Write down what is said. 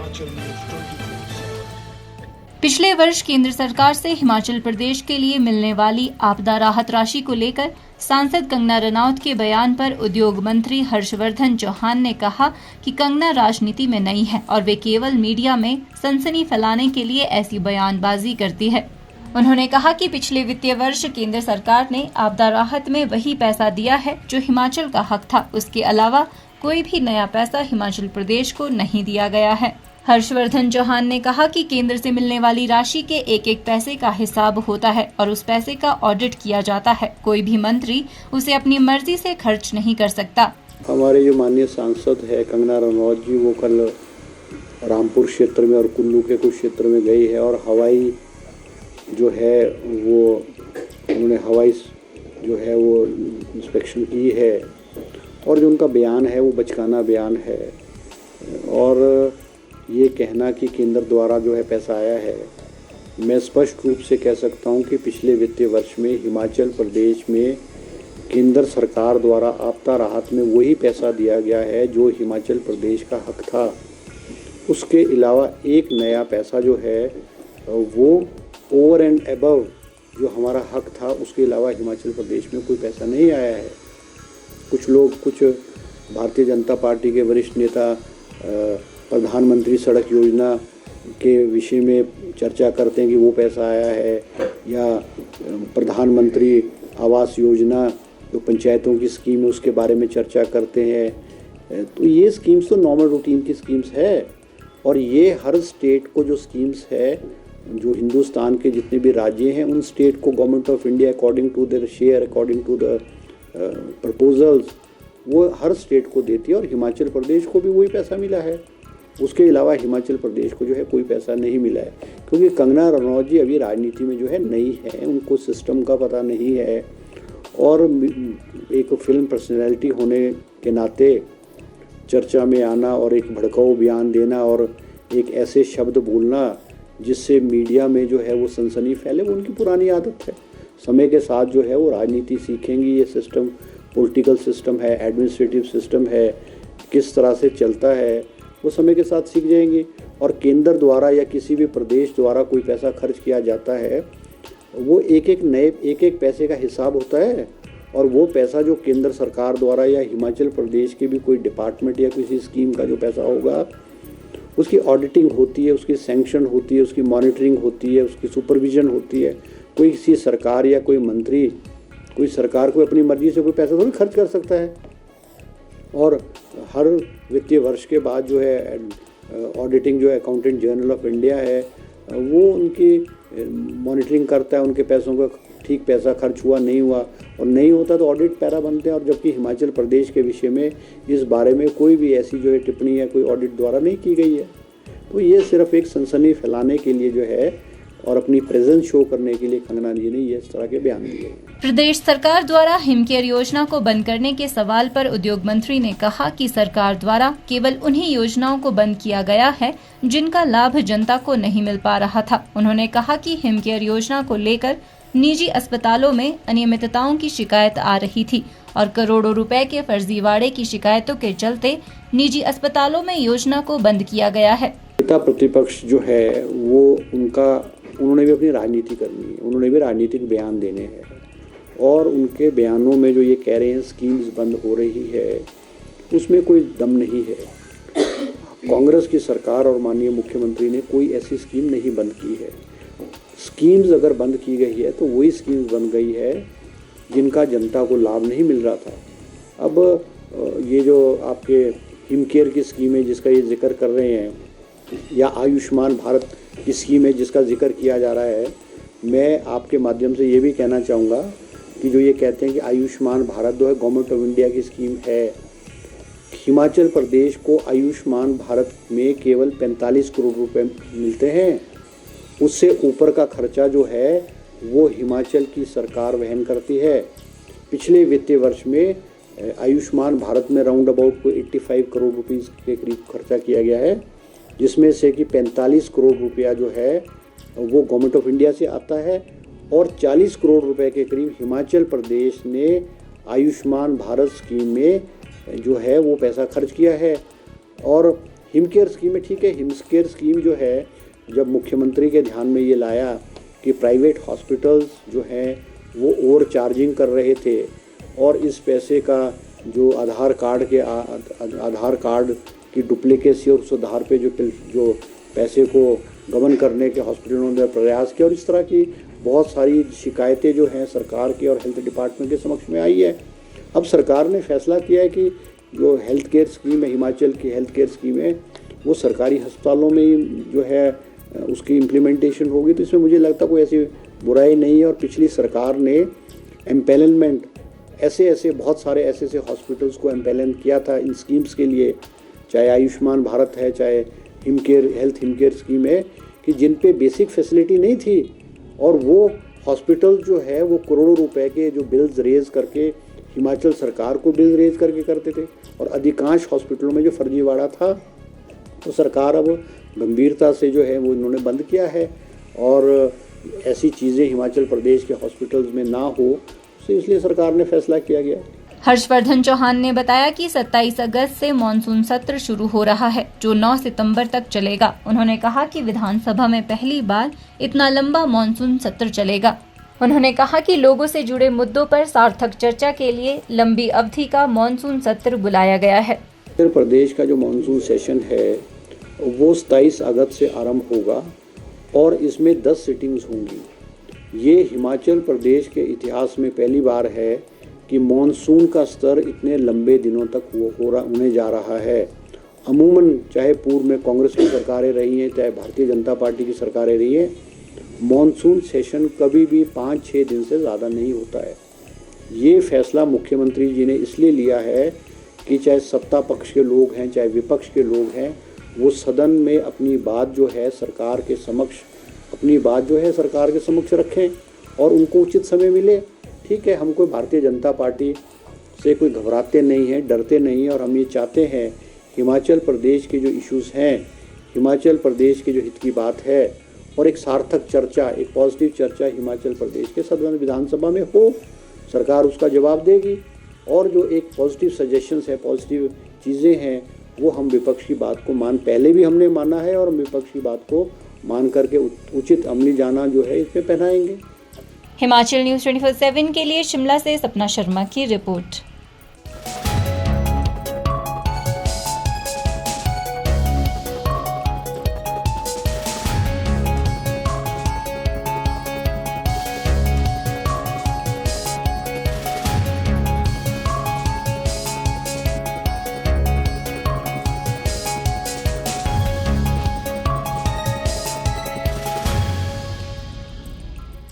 Himachal news 24। पिछले वर्ष केंद्र सरकार से हिमाचल प्रदेश के लिए मिलने वाली आपदा राहत राशि को लेकर सांसद कंगना रनौत के बयान पर उद्योग मंत्री हर्षवर्धन चौहान ने कहा कि कंगना राजनीति में नहीं है और वे केवल मीडिया में सनसनी फैलाने के लिए ऐसी बयानबाजी करती है। उन्होंने कहा कि पिछले वित्तीय वर्ष केंद्र सरकार ने आपदा राहत में वही पैसा दिया है जो हिमाचल का हक था। उसके अलावा कोई भी नया पैसा हिमाचल प्रदेश को नहीं दिया गया है। हर्षवर्धन चौहान ने कहा कि केंद्र से मिलने वाली राशि के एक एक पैसे का हिसाब होता है और उस पैसे का ऑडिट किया जाता है। कोई भी मंत्री उसे अपनी मर्जी से खर्च नहीं कर सकता। हमारे जो माननीय सांसद है कंगना रनौत जी, वो कल रामपुर क्षेत्र में और कुल्लू के कुछ क्षेत्र में गई है और हवाई जो है वो उन्होंने हवाई जो है वो इंस्पेक्शन की है और जो उनका बयान है वो बचकाना बयान है और ये कहना कि केंद्र द्वारा जो है पैसा आया है, मैं स्पष्ट रूप से कह सकता हूँ कि पिछले वित्तीय वर्ष में हिमाचल प्रदेश में केंद्र सरकार द्वारा आपदा राहत में वही पैसा दिया गया है जो हिमाचल प्रदेश का हक था। उसके अलावा एक नया पैसा जो है वो ओवर एंड अबव जो हमारा हक था उसके अलावा हिमाचल प्रदेश में कोई पैसा नहीं आया है। कुछ लोग, कुछ भारतीय जनता पार्टी के वरिष्ठ नेता प्रधानमंत्री सड़क योजना के विषय में चर्चा करते हैं कि वो पैसा आया है, या प्रधानमंत्री आवास योजना जो पंचायतों की स्कीम है उसके बारे में चर्चा करते हैं। तो ये स्कीम्स तो नॉर्मल रूटीन की स्कीम्स है और ये हर स्टेट को जो स्कीम्स है, जो हिंदुस्तान के जितने भी राज्य हैं उन स्टेट को government of India according to their share, according to the proposals, वो हर स्टेट को देती है और हिमाचल प्रदेश को भी वही पैसा मिला है। उसके अलावा हिमाचल प्रदेश को जो है कोई पैसा नहीं मिला है, क्योंकि कंगना रनौत जी अभी राजनीति में जो है नई है, उनको सिस्टम का पता नहीं है और एक फिल्म पर्सनैलिटी होने के नाते चर्चा में आना और एक भड़काऊ बयान देना और एक ऐसे शब्द बोलना जिससे मीडिया में जो है वो सनसनी फैले, वो उनकी पुरानी आदत है। समय के साथ जो है वो राजनीति सीखेंगी। ये सिस्टम पॉलिटिकल सिस्टम है, एडमिनिस्ट्रेटिव सिस्टम है, किस तरह से चलता है वो समय के साथ सीख जाएंगे। और केंद्र द्वारा या किसी भी प्रदेश द्वारा कोई पैसा खर्च किया जाता है, वो एक एक पैसे का हिसाब होता है और वो पैसा जो केंद्र सरकार द्वारा या हिमाचल प्रदेश के भी कोई डिपार्टमेंट या किसी स्कीम का जो पैसा होगा उसकी ऑडिटिंग होती है, उसकी सैंक्शन होती है, उसकी मॉनिटरिंग होती है, उसकी सुपरविजन होती है। कोई किसी सरकार या कोई मंत्री, कोई सरकार को अपनी मर्जी से कोई पैसा थोड़ी खर्च कर सकता है। और हर वित्तीय वर्ष के बाद जो है ऑडिटिंग जो है अकाउंटेंट जनरल ऑफ इंडिया है वो उनकी मॉनिटरिंग करता है, उनके पैसों का ठीक पैसा खर्च हुआ नहीं हुआ, और नहीं होता तो ऑडिट पैरा बनते हैं। और जबकि हिमाचल प्रदेश के विषय में इस बारे में कोई भी ऐसी जो है टिप्पणी या कोई ऑडिट द्वारा नहीं की गई है। तो ये सिर्फ एक सनसनी फैलाने के लिए जो है और अपनी प्रेजेंस शो करने के लिए कंगना जी ने ये इस तरह के बयान दिए। प्रदेश सरकार द्वारा हिमकेयर योजना को बंद करने के सवाल पर उद्योग मंत्री ने कहा कि सरकार द्वारा केवल उन्हीं योजनाओं को बंद किया गया है जिनका लाभ जनता को नहीं मिल पा रहा था। उन्होंने कहा कि हिमकेयर योजना को लेकर निजी अस्पतालों में अनियमितताओं की शिकायत आ रही थी और करोड़ों रुपए के फर्जीवाड़े की शिकायतों के चलते निजी अस्पतालों में योजना को बंद किया गया है। नेता प्रतिपक्ष जो है वो उन्होंने भी अपनी राजनीति करनी है, उन्होंने भी राजनीतिक बयान देने हैं और उनके बयानों में जो ये कह रहे हैं स्कीम्स बंद हो रही है उसमें कोई दम नहीं है। कांग्रेस की सरकार और माननीय मुख्यमंत्री ने कोई ऐसी स्कीम नहीं बंद की है। स्कीम्स अगर बंद की गई है तो वही स्कीम्स बन गई है जिनका जनता को लाभ नहीं मिल रहा था। अब ये जो आपके हिमकेयर की स्कीम है जिसका ये जिक्र कर रहे हैं, या आयुष्मान भारत की स्कीम है जिसका जिक्र किया जा रहा है, मैं आपके माध्यम से ये भी कहना चाहूँगा कि जो ये कहते हैं कि आयुष्मान भारत जो है गवर्नमेंट ऑफ इंडिया की स्कीम है, हिमाचल प्रदेश को आयुष्मान भारत में केवल 45 करोड़ रुपए मिलते हैं। उससे ऊपर का खर्चा जो है वो हिमाचल की सरकार वहन करती है। पिछले वित्तीय वर्ष में आयुष्मान भारत में राउंड अबाउट को 85 करोड़ रुपीस के करीब खर्चा किया गया है, जिसमें से कि 45 करोड़ रुपया जो है वो गवर्नमेंट ऑफ इंडिया से आता है और 40 करोड़ रुपए के करीब हिमाचल प्रदेश ने आयुष्मान भारत स्कीम में जो है वो पैसा खर्च किया है। और हिमकेयर स्कीम है, ठीक है। हिमकेयर स्कीम जो है, जब मुख्यमंत्री के ध्यान में ये लाया कि प्राइवेट हॉस्पिटल्स जो हैं वो ओवर चार्जिंग कर रहे थे और इस पैसे का जो आधार कार्ड की डुप्लीकेसी और उस आधार पे जो पैसे को गबन करने के हॉस्पिटलों ने प्रयास किया और इस तरह की बहुत सारी शिकायतें जो हैं सरकार की और हेल्थ डिपार्टमेंट के समक्ष में आई है। अब सरकार ने फैसला किया है कि जो हेल्थ केयर स्कीम है, हिमाचल की हेल्थ केयर स्कीम है, वो सरकारी अस्पतालों में ही जो है उसकी इम्प्लीमेंटेशन होगी। तो इसमें मुझे लगता कोई ऐसी बुराई नहीं है। और पिछली सरकार ने एम्पेनलमेंट ऐसे बहुत सारे ऐसे हॉस्पिटल्स को एम्पेनल किया था इन स्कीम्स के लिए, चाहे आयुष्मान भारत है, चाहे हेल्थ हिमकेयर स्कीम है, कि जिन पे बेसिक फैसिलिटी नहीं थी और वो हॉस्पिटल जो है वो करोड़ों रुपए के जो बिल्स रेज करके हिमाचल सरकार को बिल रेज करके करते थे। और अधिकांश हॉस्पिटलों में जो फर्जीवाड़ा था तो सरकार अब गंभीरता से जो है वो इन्होंने बंद किया है और ऐसी चीज़ें हिमाचल प्रदेश के हॉस्पिटल्स में ना हो, तो इसलिए सरकार ने फैसला किया गया। हर्षवर्धन चौहान ने बताया कि 27 अगस्त से मॉनसून सत्र शुरू हो रहा है, जो 9 सितंबर तक चलेगा। उन्होंने कहा कि विधानसभा में पहली बार इतना लंबा मॉनसून सत्र चलेगा। उन्होंने कहा कि लोगों से जुड़े मुद्दों पर सार्थक चर्चा के लिए लंबी अवधि का मॉनसून सत्र बुलाया गया है। उत्तर प्रदेश का जो मॉनसून सेशन है वो 27 अगस्त से आरंभ होगा और इसमें 10 सिटिंग्स होंगी। ये हिमाचल प्रदेश के इतिहास में पहली बार है कि मॉनसून का स्तर इतने लंबे दिनों तक होने जा रहा है। अमूमन चाहे पूर्व में कांग्रेस की सरकारें रही हैं, चाहे भारतीय जनता पार्टी की सरकारें रही हैं, मॉनसून सेशन कभी भी 5-6 दिन से ज़्यादा नहीं होता है। ये फैसला मुख्यमंत्री जी ने इसलिए लिया है कि चाहे सत्ता पक्ष के लोग हैं, चाहे विपक्ष के लोग हैं, वो सदन में अपनी बात जो है सरकार के समक्ष रखें और उनको उचित समय मिले। ठीक है, हम कोई भारतीय जनता पार्टी से कोई घबराते नहीं हैं, डरते नहीं हैं और हम ये चाहते हैं हिमाचल प्रदेश के जो इश्यूज़ हैं, हिमाचल प्रदेश के जो हित की बात है और एक सार्थक चर्चा, एक पॉजिटिव चर्चा हिमाचल प्रदेश के सदन विधानसभा में हो। सरकार उसका जवाब देगी और जो एक पॉजिटिव सजेशंस है, पॉजिटिव चीज़ें हैं, वो हम विपक्ष की बात को पहले भी हमने माना है और हम विपक्ष की बात को मान करके उचित अमली जाना जो है इसमें पहनाएंगे। हिमाचल न्यूज़ 24/7 के लिए शिमला से सपना शर्मा की रिपोर्ट।